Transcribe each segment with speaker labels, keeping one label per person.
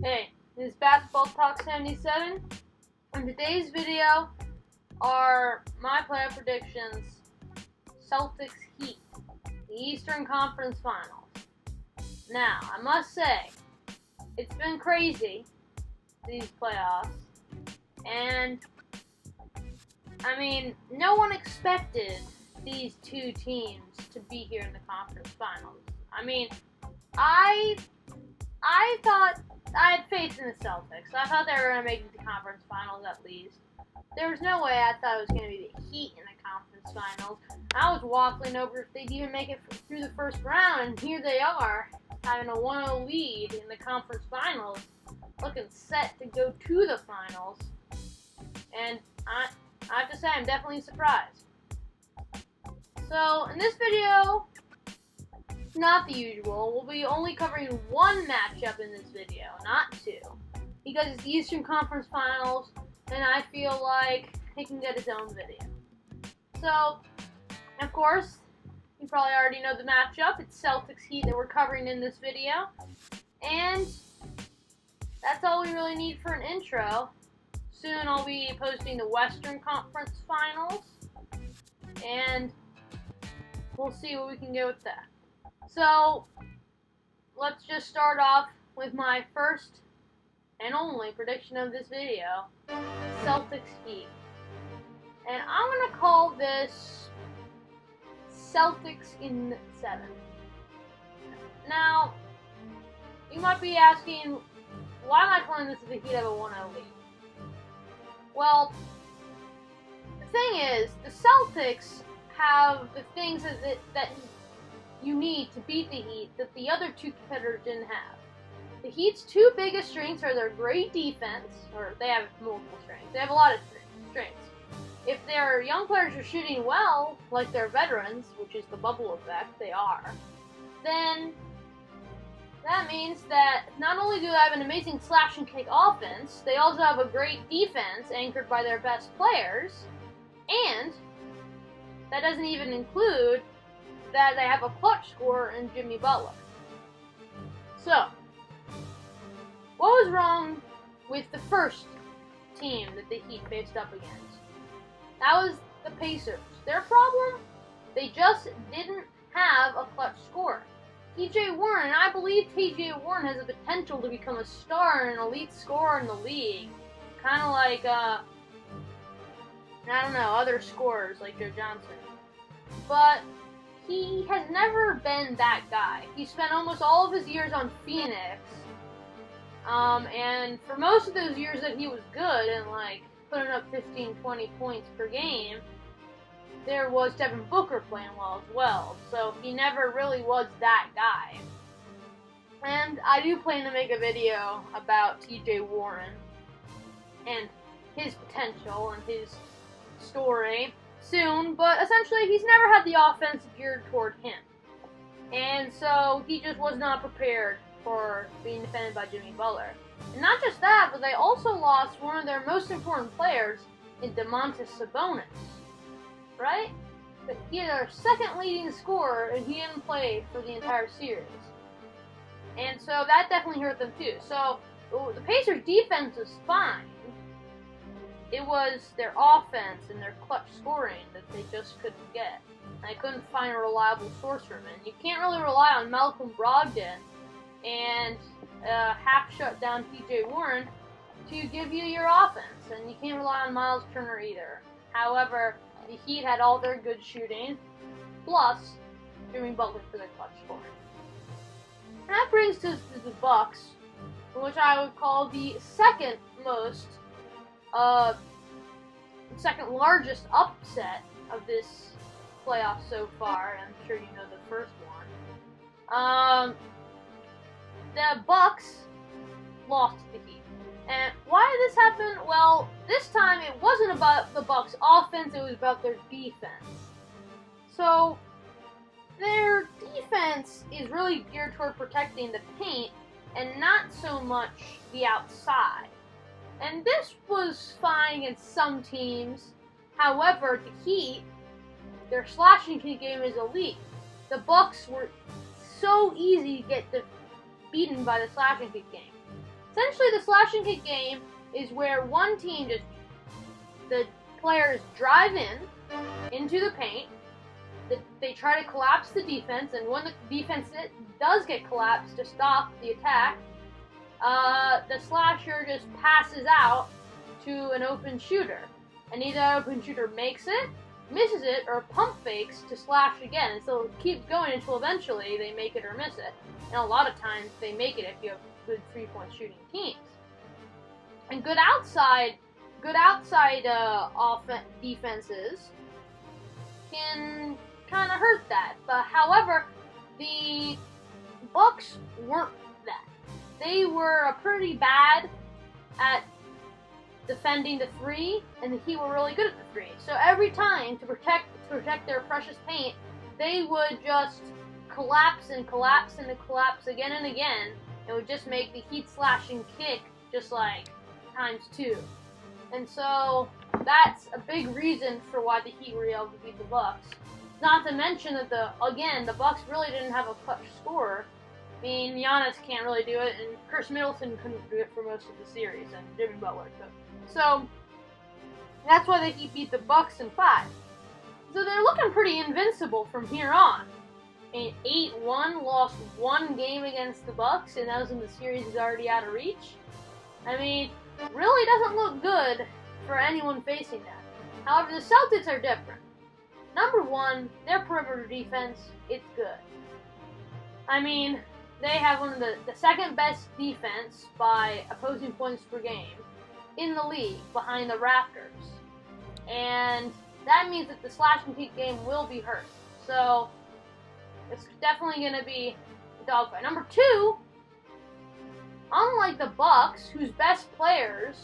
Speaker 1: Hey, this is Basketball Talk 77. In today's video are my playoff predictions. Celtics Heat, the Eastern Conference Finals. Now, I must say, it's been crazy, these playoffs. And, no one expected these two teams to be here in the conference finals. I thought I had faith in the Celtics. I thought they were going to make it to the conference finals at least. There was no way I thought it was going to be the Heat in the conference finals. I was waffling over if they'd even make it through the first round, and here they are, having a 1-0 lead in the conference finals, looking set to go to the finals. And I have to say, I'm definitely surprised. So, in this video, not the usual. We'll be only covering one matchup in this video, not two. Because it's the Eastern Conference Finals, and I feel like it can get its own video. So, of course, you probably already know the matchup. It's Celtics Heat that we're covering in this video. And that's all we really need for an intro. Soon I'll be posting the Western Conference Finals. And we'll see what we can get with that. So, let's just start off with my first and only prediction of this video, Celtics Heat. And I'm going to call this Celtics in 7. Now, you might be asking, why am I calling this the Heat have a 1-0 lead? Well, the thing is, the Celtics have the things that you need to beat the Heat that the other two competitors didn't have. The Heat's two biggest strengths are their great defense, or they have multiple strengths. They have a lot of strengths. If their young players are shooting well, like their veterans, which is the bubble effect, they are, then that means that not only do they have an amazing slash and kick offense, they also have a great defense anchored by their best players, and that doesn't even include that they have a clutch scorer in Jimmy Butler. So, what was wrong with the first team that the Heat faced up against? That was the Pacers. Their problem? They just didn't have a clutch scorer. T.J. Warren, and I believe T.J. Warren has the potential to become a star and an elite scorer in the league. Kind of like, other scorers like Joe Johnson. But he has never been that guy. He spent almost all of his years on Phoenix. And for most of those years that he was good and putting up 15, 20 points per game, there was Devin Booker playing well as well. So he never really was that guy. And I do plan to make a video about T.J. Warren and his potential and his story soon, but essentially he's never had the offense geared toward him. And so he just was not prepared for being defended by Jimmy Butler. And not just that, but they also lost one of their most important players in Domantas Sabonis. Right? But he had our second leading scorer, and he didn't play for the entire series. And so that definitely hurt them too. So the Pacers' defense was fine. It was their offense and their clutch scoring that they just couldn't get. And they couldn't find a reliable source from it. And you can't really rely on Malcolm Brogdon and half shut down T.J. Warren to give you your offense. And you can't rely on Miles Turner either. However, the Heat had all their good shooting, plus Jimmy Butler for their clutch scoring. And that brings us to the Bucks, which I would call the second largest upset of this playoff so far. I'm sure you know the first one. The Bucks lost to the Heat. And why did this happen? Well, this time it wasn't about the Bucks' offense, it was about their defense. So, their defense is really geared toward protecting the paint and not so much the outside. And this was fine against some teams. However, the Heat, their slashing kick game is elite. The Bucks were so easy to get beaten by the slashing kick game. Essentially, the slash and kick game is where one team the players drive into the paint. They try to collapse the defense, and when the defense does get collapsed to stop the attack, the slasher just passes out to an open shooter. And either that open shooter makes it, misses it, or pump fakes to slash again. And so it keeps going until eventually they make it or miss it. And a lot of times they make it if you have good three-point shooting teams. And good outside defenses can kind of hurt that. But however, the Bucks weren't that. They were pretty bad at defending the three, and the Heat were really good at the three. So every time to protect their precious paint, they would just collapse and collapse and collapse again and again. It would just make the Heat slash and kick just like ×2. And so that's a big reason for why the Heat were able to beat the Bucks. Not to mention that the Bucks really didn't have a clutch scorer. I mean, Giannis can't really do it, and Chris Middleton couldn't do it for most of the series, and Jimmy Butler could. So that's why the Heat beat the Bucks in 5. So they're looking pretty invincible from here on. I mean, 8-1, lost one game against the Bucks, and that was when the series is already out of reach. I mean, really doesn't look good for anyone facing that. However, the Celtics are different. Number one, their perimeter defense, it's good. I mean, they have one of the second best defense by opposing points per game in the league behind the Raptors. And that means that the slash and kick game will be hurt. So it's definitely going to be a dogfight. Number two, unlike the Bucks, whose best players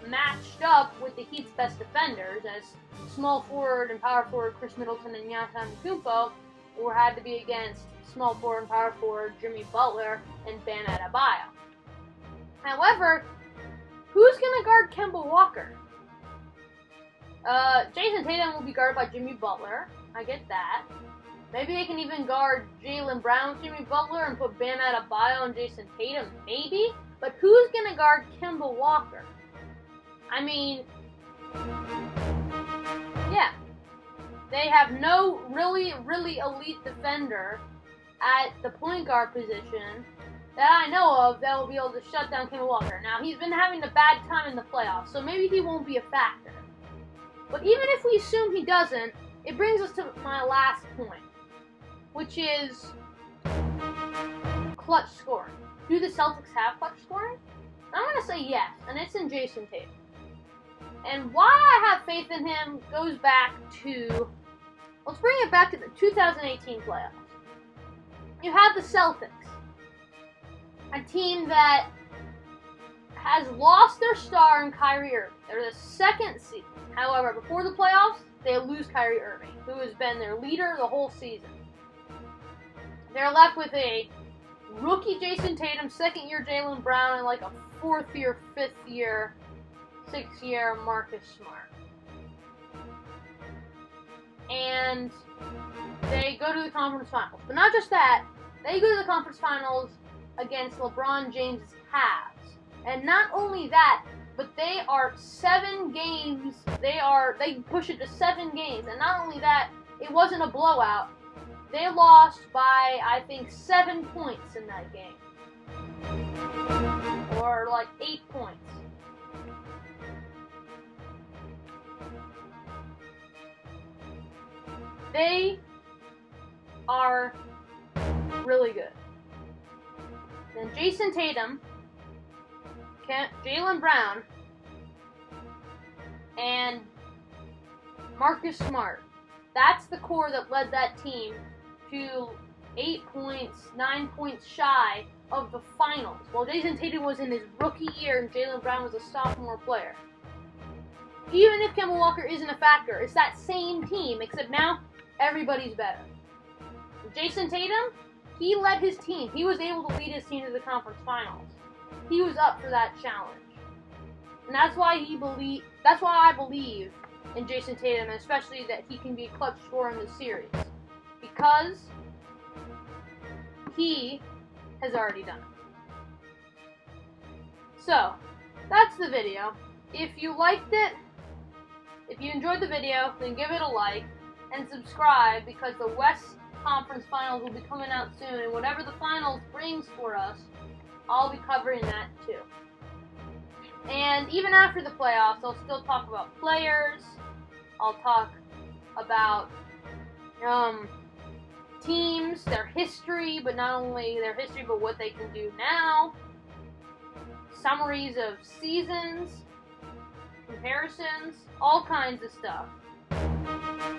Speaker 1: matched up with the Heat's best defenders, as small forward and power forward Chris Middleton and Giannis Antetokounmpo, or had to be against small forward and power forward Jimmy Butler and Bam Adebayo. However, who's going to guard Kemba Walker? Jason Tatum will be guarded by Jimmy Butler. I get that. Maybe they can even guard Jaylen Brown with Jimmy Butler and put Bam Adebayo and Jason Tatum, maybe? But who's going to guard Kemba Walker? I mean, yeah. They have no really elite defender at the point guard position that I know of that will be able to shut down Kemba Walker. Now, he's been having a bad time in the playoffs, so maybe he won't be a factor. But even if we assume he doesn't, it brings us to my last point, which is clutch scoring. Do the Celtics have clutch scoring? I'm going to say yes, and it's in Jason Tatum. And why I have faith in him goes back to, let's bring it back to the 2018 playoffs. You have the Celtics, a team that has lost their star in Kyrie Irving. They're the second seed. However, before the playoffs, they lose Kyrie Irving, who has been their leader the whole season. They're left with a rookie Jason Tatum, second-year Jaylen Brown, and like a fourth-year, fifth-year, sixth-year Marcus Smart. And they go to the conference finals. But not just that, they go to the conference finals against LeBron James' Cavs. And not only that, but they are 7 games, they push it to 7 games. And not only that, it wasn't a blowout. They lost by, I think, 7 points in that game. Or like 8 points. They are really good. Then Jason Tatum, Jaylen Brown, and Marcus Smart. That's the core that led that team to 8 points, 9 points shy of the finals. While Jason Tatum was in his rookie year and Jaylen Brown was a sophomore player. Even if Kemba Walker isn't a factor, it's that same team, except now everybody's better. Jason Tatum, he led his team. He was able to lead his team to the conference finals. He was up for that challenge. And that's why I believe in Jason Tatum, and especially that he can be a clutch scorer in this series. Because he has already done it. So, that's the video. If you liked it, if you enjoyed the video, then give it a like and subscribe, because the West Conference Finals will be coming out soon, and whatever the finals brings for us, I'll be covering that too. And even after the playoffs, I'll still talk about players. I'll talk about teams, their history, but not only their history, but what they can do now. Summaries of seasons, comparisons, all kinds of stuff.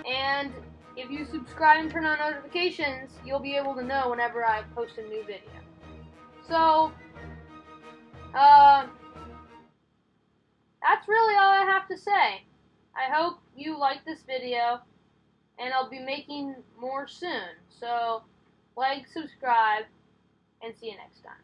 Speaker 1: And if you subscribe and turn on notifications, you'll be able to know whenever I post a new video. So, that's really all I have to say. I hope you like this video, and I'll be making more soon. So, like, subscribe, and see you next time.